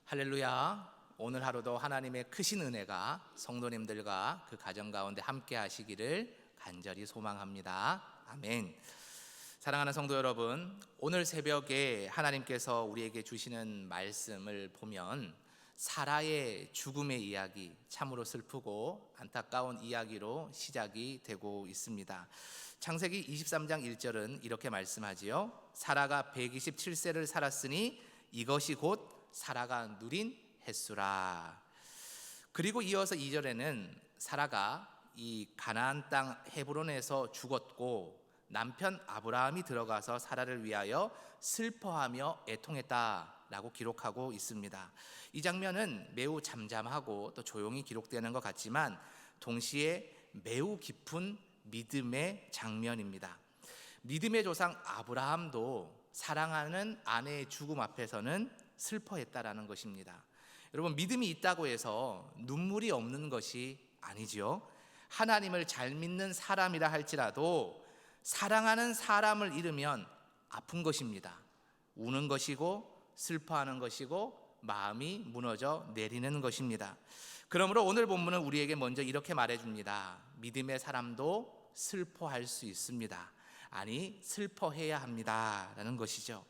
할렐루야. 오늘 하루도 하나님의 크신 은혜가 성도님들과 그 가정 가운데 함께 하시기를 간절히 소망합니다. 아멘. 사랑하는 성도 여러분, 오늘 새벽에 하나님께서 우리에게 주시는 말씀을 보면 사라의 죽음의 이야기, 참으로 슬프고 안타까운 이야기로 시작이 되고 있습니다. 창세기 23장 1절은 이렇게 말씀하지요. 사라가 127세를 살았으니 이것이 곧 사라가 누린 횟수라. 그리고 이어서 2절에는 사라가 이 가나안 땅 헤브론에서 죽었고 남편 아브라함이 들어가서 사라를 위하여 슬퍼하며 애통했다라고 기록하고 있습니다. 이 장면은 매우 잠잠하고 또 조용히 기록되는 것 같지만 동시에 매우 깊은 믿음의 장면입니다. 믿음의 조상 아브라함도 사랑하는 아내의 죽음 앞에서는 슬퍼했다라는 것입니다. 여러분, 믿음이 있다고 해서 눈물이 없는 것이 아니지요. 하나님을 잘 믿는 사람이라 할지라도 사랑하는 사람을 잃으면 아픈 것입니다. 우는 것이고 슬퍼하는 것이고 마음이 무너져 내리는 것입니다. 그러므로 오늘 본문은 우리에게 먼저 이렇게 말해줍니다. 믿음의 사람도 슬퍼할 수 있습니다. 아니, 슬퍼해야 합니다 라는 것이죠.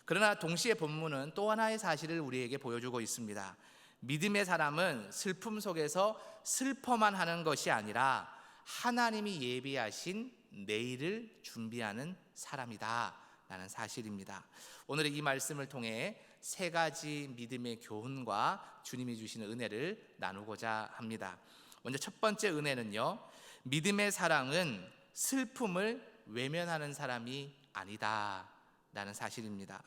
그러나 동시에 본문은 또 하나의 사실을 우리에게 보여주고 있습니다. 믿음의 사람은 슬픔 속에서 슬퍼만 하는 것이 아니라 하나님이 예비하신 내일을 준비하는 사람이다 라는 사실입니다. 오늘의 이 말씀을 통해 세 가지 믿음의 교훈과 주님이 주시는 은혜를 나누고자 합니다. 먼저 첫 번째 은혜는요, 믿음의 사랑은 슬픔을 외면하는 사람이 아니다 라는 사실입니다.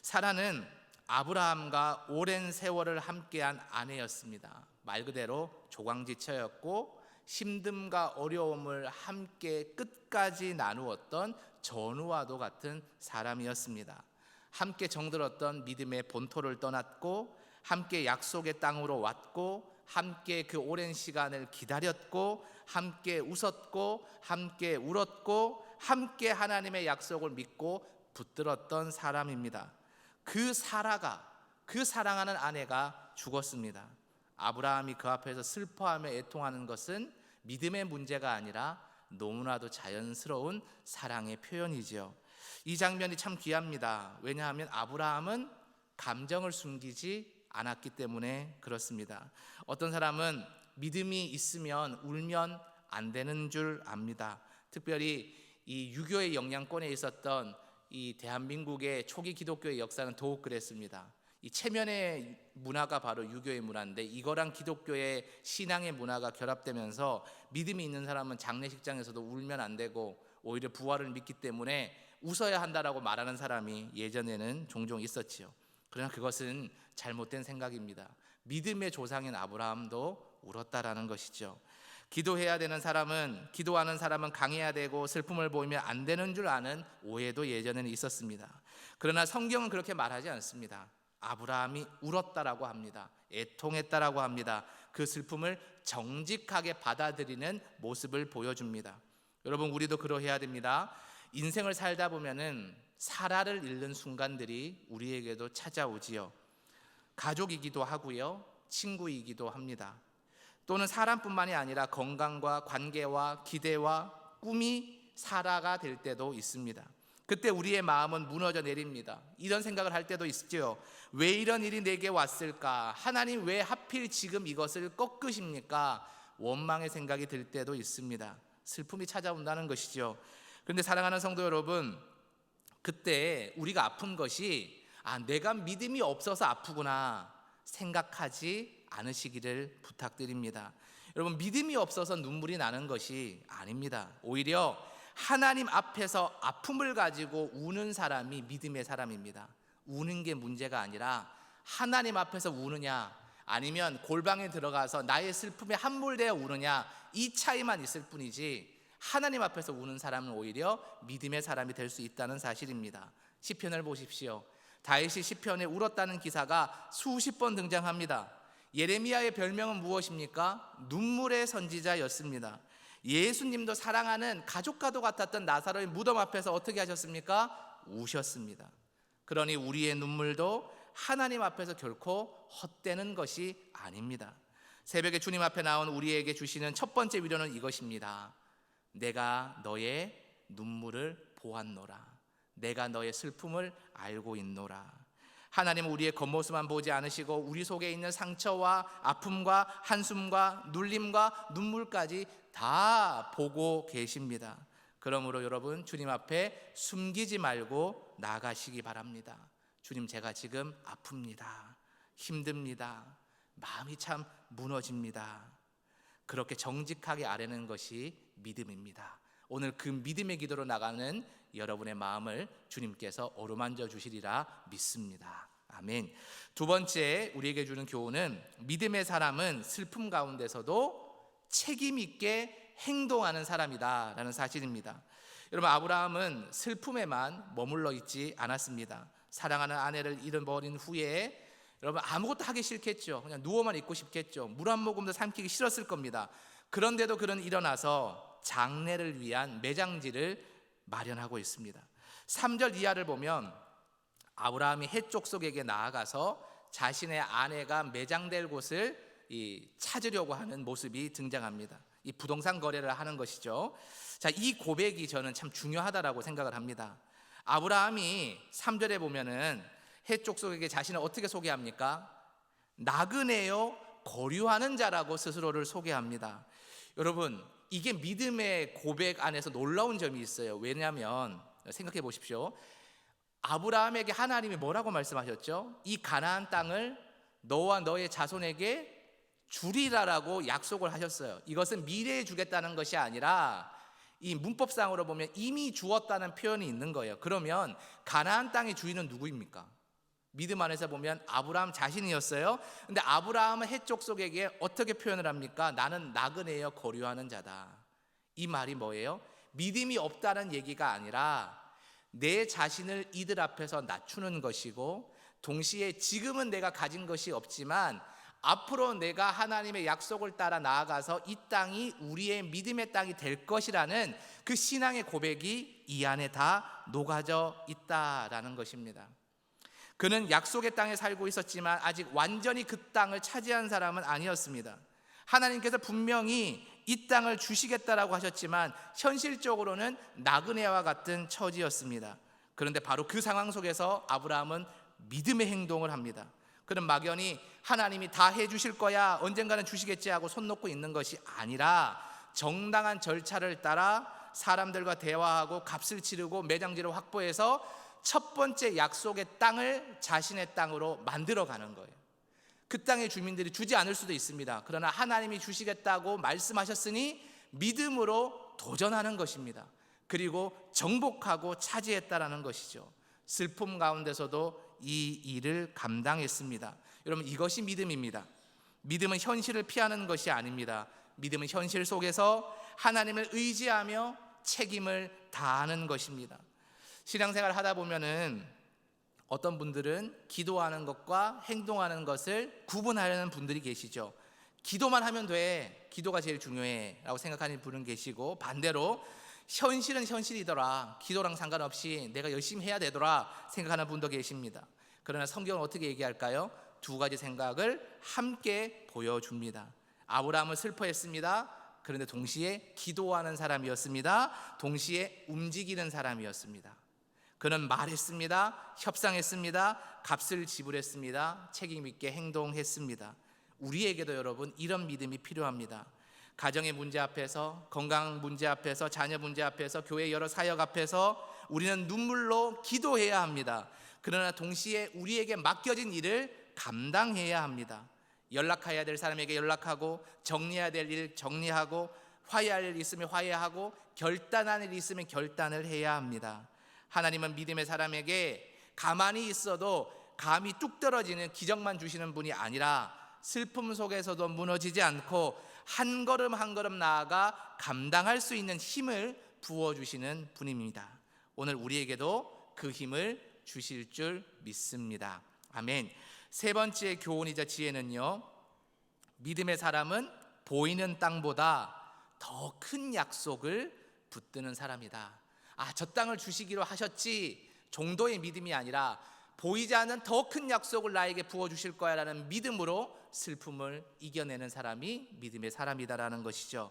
사라는 아브라함과 오랜 세월을 함께한 아내였습니다. 말 그대로 조강지처였고 힘듦과 어려움을 함께 끝까지 나누었던 전우와도 같은 사람이었습니다. 함께 정들었던 믿음의 본토를 떠났고 함께 약속의 땅으로 왔고 함께 그 오랜 시간을 기다렸고 함께 웃었고 함께 울었고 함께 하나님의 약속을 믿고 붙들었던 사람입니다. 그 사라가, 그 사랑하는 아내가 죽었습니다. 아브라함이 그 앞에서 슬퍼하며 애통하는 것은 믿음의 문제가 아니라 너무나도 자연스러운 사랑의 표현이지요. 이 장면이 참 귀합니다. 왜냐하면 아브라함은 감정을 숨기지 않았기 때문에 그렇습니다. 어떤 사람은 믿음이 있으면 울면 안 되는 줄 압니다. 특별히 이 유교의 영향권에 있었던 이 대한민국의 초기 기독교의 역사는 더욱 그랬습니다. 이 체면의 문화가 바로 유교의 문화인데 이거랑 기독교의 신앙의 문화가 결합되면서 믿음이 있는 사람은 장례식장에서도 울면 안 되고 오히려 부활을 믿기 때문에 웃어야 한다라고 말하는 사람이 예전에는 종종 있었지요. 그러나 그것은 잘못된 생각입니다. 믿음의 조상인 아브라함도 울었다라는 것이죠. 기도해야 되는 사람은, 기도하는 사람은 강해야 되고 슬픔을 보이면 안 되는 줄 아는 오해도 예전에는 있었습니다. 그러나 성경은 그렇게 말하지 않습니다. 아브라함이 울었다라고 합니다. 애통했다라고 합니다. 그 슬픔을 정직하게 받아들이는 모습을 보여줍니다. 여러분, 우리도 그러해야 됩니다. 인생을 살다 보면은 사라를 잃는 순간들이 우리에게도 찾아오지요. 가족이기도 하고요, 친구이기도 합니다. 또는 사람뿐만이 아니라 건강과 관계와 기대와 꿈이 사라가 될 때도 있습니다. 그때 우리의 마음은 무너져 내립니다. 이런 생각을 할 때도 있죠. 왜 이런 일이 내게 왔을까? 하나님 왜 하필 지금 이것을 꺾으십니까? 원망의 생각이 들 때도 있습니다. 슬픔이 찾아온다는 것이죠. 그런데 사랑하는 성도 여러분, 그때 우리가 아픈 것이 내가 믿음이 없어서 아프구나 생각하지 않으시기를 부탁드립니다. 여러분, 믿음이 없어서 눈물이 나는 것이 아닙니다. 오히려 하나님 앞에서 아픔을 가지고 우는 사람이 믿음의 사람입니다. 우는 게 문제가 아니라 하나님 앞에서 우느냐 아니면 골방에 들어가서 나의 슬픔에 함몰되어 우느냐, 이 차이만 있을 뿐이지 하나님 앞에서 우는 사람은 오히려 믿음의 사람이 될 수 있다는 사실입니다. 시편을 보십시오. 다윗이 시편에 울었다는 기사가 수십 번 등장합니다. 예레미야의 별명은 무엇입니까? 눈물의 선지자였습니다. 예수님도 사랑하는 가족과도 같았던 나사로의 무덤 앞에서 어떻게 하셨습니까? 우셨습니다. 그러니 우리의 눈물도 하나님 앞에서 결코 헛되는 것이 아닙니다. 새벽에 주님 앞에 나온 우리에게 주시는 첫 번째 위로는 이것입니다. 내가 너의 눈물을 보았노라. 내가 너의 슬픔을 알고 있노라. 하나님은 우리의 겉모습만 보지 않으시고 우리 속에 있는 상처와 아픔과 한숨과 눌림과 눈물까지 다 보고 계십니다. 그러므로 여러분, 주님 앞에 숨기지 말고 나가시기 바랍니다. 주님, 제가 지금 아픕니다. 힘듭니다. 마음이 참 무너집니다. 그렇게 정직하게 아뢰는 것이 믿음입니다. 오늘 그 믿음의 기도로 나가는 여러분의 마음을 주님께서 어루만져 주시리라 믿습니다. 아멘. 두 번째 우리에게 주는 교훈은 믿음의 사람은 슬픔 가운데서도 책임 있게 행동하는 사람이다라는 사실입니다. 여러분, 아브라함은 슬픔에만 머물러 있지 않았습니다. 사랑하는 아내를 잃어버린 후에 여러분 아무것도 하기 싫겠죠. 그냥 누워만 있고 싶겠죠. 물 한 모금도 삼키기 싫었을 겁니다. 그런데도 그는 일어나서 장례를 위한 매장지를 마련하고 있습니다. 3절 이하를 보면 아브라함이 해 족속에게 나아가서 자신의 아내가 매장될 곳을 찾으려고 하는 모습이 등장합니다. 이 부동산 거래를 하는 것이죠. 자, 이 고백이 저는 참 중요하다라고 생각을 합니다. 아브라함이 3절에 보면은 해 족속에게 자신을 어떻게 소개합니까? 나그네요 거류하는 자라고 스스로를 소개합니다. 여러분, 이게 믿음의 고백 안에서 놀라운 점이 있어요. 왜냐하면 생각해 보십시오. 아브라함에게 하나님이 뭐라고 말씀하셨죠? 이 가나안 땅을 너와 너의 자손에게 주리라라고 약속을 하셨어요. 이것은 미래에 주겠다는 것이 아니라 이 문법상으로 보면 이미 주었다는 표현이 있는 거예요. 그러면 가나안 땅의 주인은 누구입니까? 믿음 안에서 보면 아브라함 자신이었어요. 근데 아브라함은 해 족속에게 어떻게 표현을 합니까? 나는 나그네여 거류하는 자다. 이 말이 뭐예요? 믿음이 없다는 얘기가 아니라 내 자신을 이들 앞에서 낮추는 것이고, 동시에 지금은 내가 가진 것이 없지만 앞으로 내가 하나님의 약속을 따라 나아가서 이 땅이 우리의 믿음의 땅이 될 것이라는 그 신앙의 고백이 이 안에 다 녹아져 있다라는 것입니다. 그는 약속의 땅에 살고 있었지만 아직 완전히 그 땅을 차지한 사람은 아니었습니다. 하나님께서 분명히 이 땅을 주시겠다라고 하셨지만 현실적으로는 나그네와 같은 처지였습니다. 그런데 바로 그 상황 속에서 아브라함은 믿음의 행동을 합니다. 그는 막연히 하나님이 다 해주실 거야, 언젠가는 주시겠지 하고 손 놓고 있는 것이 아니라 정당한 절차를 따라 사람들과 대화하고 값을 치르고 매장지를 확보해서 첫 번째 약속의 땅을 자신의 땅으로 만들어가는 거예요. 그 땅의 주민들이 주지 않을 수도 있습니다. 그러나 하나님이 주시겠다고 말씀하셨으니 믿음으로 도전하는 것입니다. 그리고 정복하고 차지했다라는 것이죠. 슬픔 가운데서도 이 일을 감당했습니다. 여러분, 이것이 믿음입니다. 믿음은 현실을 피하는 것이 아닙니다. 믿음은 현실 속에서 하나님을 의지하며 책임을 다하는 것입니다. 신앙생활 하다 보면은 어떤 분들은 기도하는 것과 행동하는 것을 구분하려는 분들이 계시죠. 기도만 하면 돼, 기도가 제일 중요해 라고 생각하는 분은 계시고, 반대로 현실은 현실이더라, 기도랑 상관없이 내가 열심히 해야 되더라 생각하는 분도 계십니다. 그러나 성경은 어떻게 얘기할까요? 두 가지 생각을 함께 보여줍니다. 아브라함은 슬퍼했습니다. 그런데 동시에 기도하는 사람이었습니다. 동시에 움직이는 사람이었습니다. 그는 말했습니다. 협상했습니다. 값을 지불했습니다. 책임 있게 행동했습니다. 우리에게도 여러분 이런 믿음이 필요합니다. 가정의 문제 앞에서, 건강 문제 앞에서, 자녀 문제 앞에서, 교회 여러 사역 앞에서 우리는 눈물로 기도해야 합니다. 그러나 동시에 우리에게 맡겨진 일을 감당해야 합니다. 연락해야 될 사람에게 연락하고, 정리해야 될 일 정리하고, 화해할 일 있으면 화해하고, 결단할 일 있으면 결단을 해야 합니다. 하나님은 믿음의 사람에게 가만히 있어도 감이 뚝 떨어지는 기적만 주시는 분이 아니라 슬픔 속에서도 무너지지 않고 한 걸음 한 걸음 나아가 감당할 수 있는 힘을 부어주시는 분입니다. 오늘 우리에게도 그 힘을 주실 줄 믿습니다. 아멘. 세 번째 교훈이자 지혜는요, 믿음의 사람은 보이는 땅보다 더 큰 약속을 붙드는 사람이다. 저 땅을 주시기로 하셨지 정도의 믿음이 아니라 보이지 않는 더 큰 약속을 나에게 부어주실 거야 라는 믿음으로 슬픔을 이겨내는 사람이 믿음의 사람이다라는 것이죠.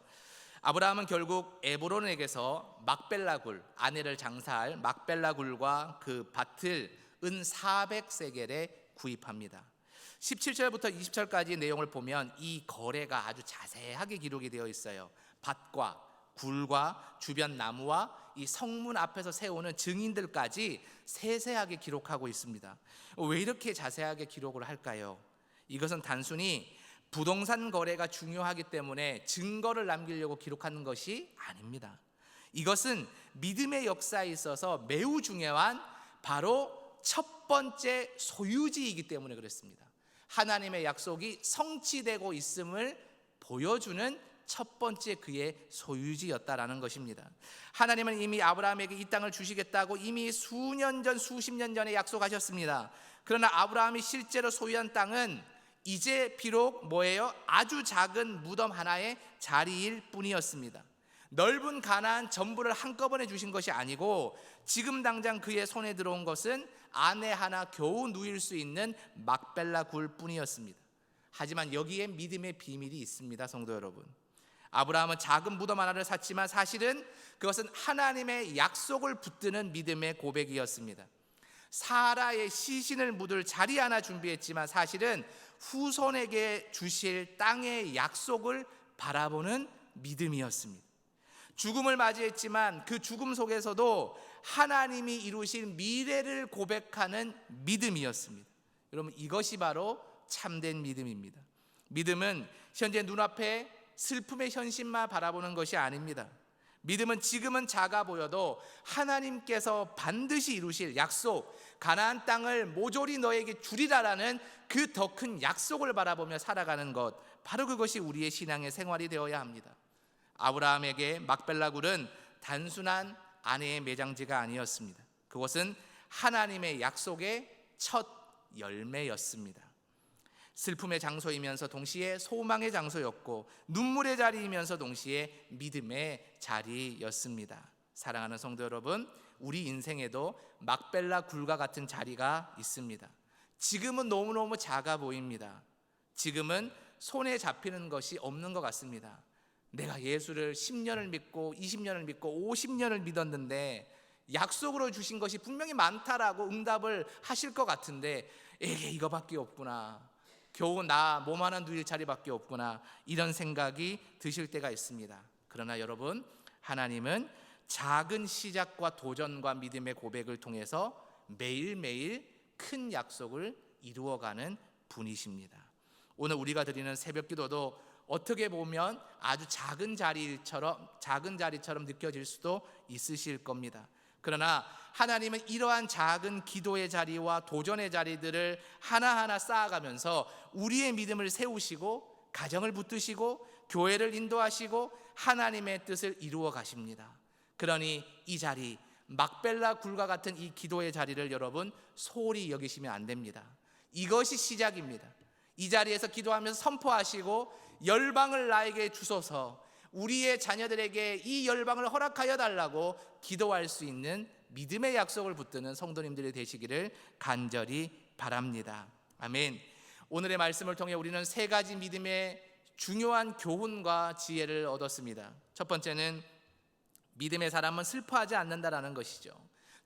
아브라함은 결국 에브론에게서 막벨라굴, 아내를 장사할 막벨라굴과 그 밭을 은 400세겔에 구입합니다. 17절부터 20절까지 내용을 보면 이 거래가 아주 자세하게 기록이 되어 있어요. 밭과 굴과 주변 나무와 이 성문 앞에서 세우는 증인들까지 세세하게 기록하고 있습니다. 왜 이렇게 자세하게 기록을 할까요? 이것은 단순히 부동산 거래가 중요하기 때문에 증거를 남기려고 기록하는 것이 아닙니다. 이것은 믿음의 역사에 있어서 매우 중요한 바로 첫 번째 소유지이기 때문에 그렇습니다. 하나님의 약속이 성취되고 있음을 보여주는 첫 번째 그의 소유지였다라는 것입니다. 하나님은 이미 아브라함에게 이 땅을 주시겠다고 이미 수년 전, 수십 년 전에 약속하셨습니다. 그러나 아브라함이 실제로 소유한 땅은 이제 비록 뭐예요? 아주 작은 무덤 하나의 자리일 뿐이었습니다. 넓은 가나안 전부를 한꺼번에 주신 것이 아니고 지금 당장 그의 손에 들어온 것은 아내 하나 겨우 누일 수 있는 막벨라 굴 뿐이었습니다. 하지만 여기에 믿음의 비밀이 있습니다. 성도 여러분, 아브라함은 작은 무덤 하나를 샀지만 사실은 그것은 하나님의 약속을 붙드는 믿음의 고백이었습니다. 사라의 시신을 묻을 자리 하나 준비했지만 사실은 후손에게 주실 땅의 약속을 바라보는 믿음이었습니다. 죽음을 맞이했지만 그 죽음 속에서도 하나님이 이루실 미래를 고백하는 믿음이었습니다. 여러분, 이것이 바로 참된 믿음입니다. 믿음은 현재 눈앞에 슬픔의 현실만 바라보는 것이 아닙니다. 믿음은 지금은 작아 보여도 하나님께서 반드시 이루실 약속, 가나안 땅을 모조리 너에게 주리라라는 그 더 큰 약속을 바라보며 살아가는 것, 바로 그것이 우리의 신앙의 생활이 되어야 합니다. 아브라함에게 막벨라 굴은 단순한 아내의 매장지가 아니었습니다. 그것은 하나님의 약속의 첫 열매였습니다. 슬픔의 장소이면서 동시에 소망의 장소였고 눈물의 자리이면서 동시에 믿음의 자리였습니다. 사랑하는 성도 여러분, 우리 인생에도 막벨라 굴과 같은 자리가 있습니다. 지금은 너무너무 작아 보입니다. 지금은 손에 잡히는 것이 없는 것 같습니다. 내가 예수를 10년을 믿고 20년을 믿고 50년을 믿었는데 약속으로 주신 것이 분명히 많다라고 응답을 하실 것 같은데 에게 이거밖에 없구나, 겨우 나 몸 하나 누일 자리밖에 없구나, 이런 생각이 드실 때가 있습니다. 그러나 여러분, 하나님은 작은 시작과 도전과 믿음의 고백을 통해서 매일매일 큰 약속을 이루어가는 분이십니다. 오늘 우리가 드리는 새벽 기도도 어떻게 보면 아주 작은 자리처럼 느껴질 수도 있으실 겁니다. 그러나 하나님은 이러한 작은 기도의 자리와 도전의 자리들을 하나하나 쌓아가면서 우리의 믿음을 세우시고 가정을 붙드시고 교회를 인도하시고 하나님의 뜻을 이루어 가십니다. 그러니 이 자리, 막벨라 굴과 같은 이 기도의 자리를 여러분 소홀히 여기시면 안 됩니다. 이것이 시작입니다. 이 자리에서 기도하면서 선포하시고 열방을 나에게 주소서, 우리의 자녀들에게 이 열방을 허락하여 달라고 기도할 수 있는 믿음의 약속을 붙드는 성도님들이 되시기를 간절히 바랍니다. 아멘. 오늘의 말씀을 통해 우리는 세 가지 믿음의 중요한 교훈과 지혜를 얻었습니다. 첫 번째는 믿음의 사람은 슬퍼하지 않는다라는 것이죠.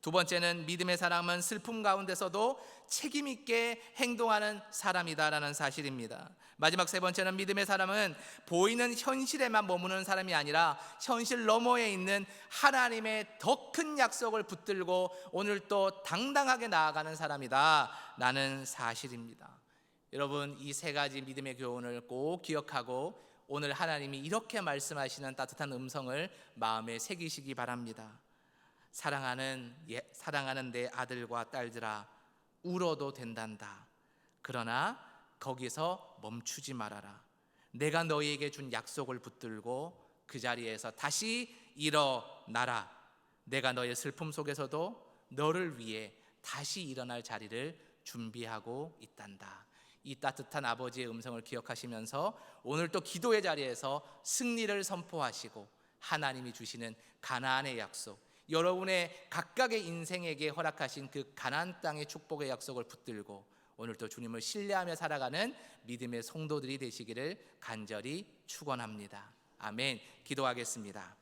두 번째는 믿음의 사람은 슬픔 가운데서도 책임 있게 행동하는 사람이다라는 사실입니다. 마지막 세 번째는 믿음의 사람은 보이는 현실에만 머무는 사람이 아니라 현실 너머에 있는 하나님의 더 큰 약속을 붙들고 오늘 또 당당하게 나아가는 사람이다라는 사실입니다. 여러분, 이 세 가지 믿음의 교훈을 꼭 기억하고 오늘 하나님이 이렇게 말씀하시는 따뜻한 음성을 마음에 새기시기 바랍니다. 사랑하는 내 아들과 딸들아, 울어도 된단다. 그러나 거기서 멈추지 말아라. 내가 너희에게 준 약속을 붙들고 그 자리에서 다시 일어나라. 내가 너의 슬픔 속에서도 너를 위해 다시 일어날 자리를 준비하고 있단다. 이 따뜻한 아버지의 음성을 기억하시면서 오늘 또 기도의 자리에서 승리를 선포하시고 하나님이 주시는 가나안의 약속, 여러분의 각각의 인생에게 허락하신 그 가나안 땅의 축복의 약속을 붙들고 오늘도 주님을 신뢰하며 살아가는 믿음의 성도들이 되시기를 간절히 축원합니다. 아멘. 기도하겠습니다.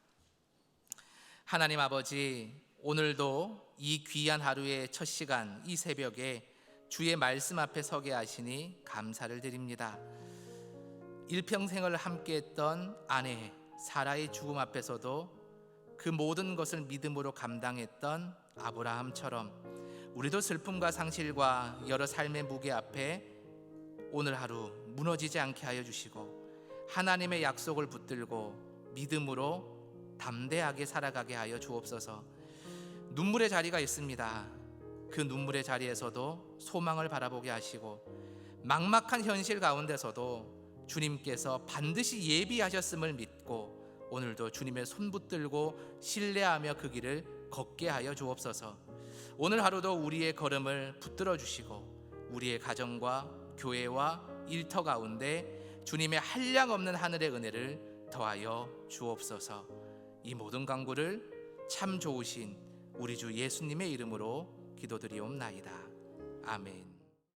하나님 아버지, 오늘도 이 귀한 하루의 첫 시간, 이 새벽에 주의 말씀 앞에 서게 하시니 감사를 드립니다. 일평생을 함께했던 아내 사라의 죽음 앞에서도 그 모든 것을 믿음으로 감당했던 아브라함처럼 우리도 슬픔과 상실과 여러 삶의 무게 앞에 오늘 하루 무너지지 않게 하여 주시고 하나님의 약속을 붙들고 믿음으로 담대하게 살아가게 하여 주옵소서. 눈물의 자리가 있습니다. 그 눈물의 자리에서도 소망을 바라보게 하시고 막막한 현실 가운데서도 주님께서 반드시 예비하셨음을 믿고 오늘도 주님의 손 붙들고 신뢰하며 그 길을 걷게 하여 주옵소서. 오늘 하루도 우리의 걸음을 붙들어 주시고 우리의 가정과 교회와 일터 가운데 주님의 한량없는 하늘의 은혜를 더하여 주옵소서. 이 모든 간구를 참 좋으신 우리 주 예수님의 이름으로 기도드리옵나이다. 아멘.